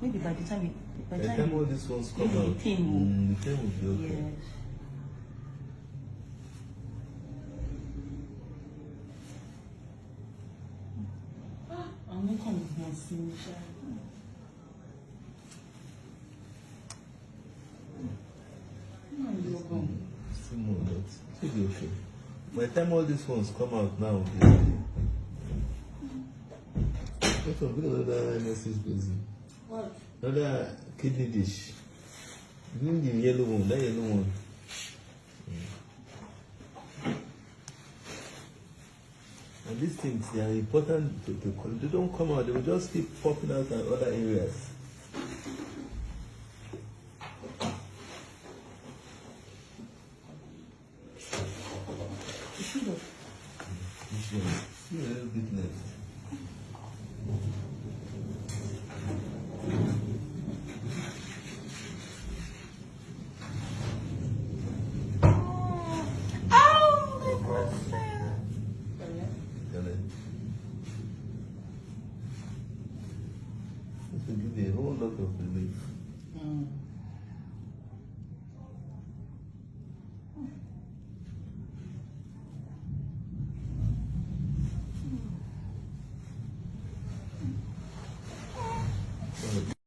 maybe by the time all these ones come maybe out, the pain the pain will be okay. yes. I'm not going to see Still more, but it will be okay. By the time all these ones come out now, it will be okay. What's up? Look at another NS's busy. what? Another kidney dish. You need the yellow one, that yellow one. And these things, they are important to collect. They don't come out, they will just keep popping out in other areas. You should have. See a little bit left. It will give you a whole lot of relief.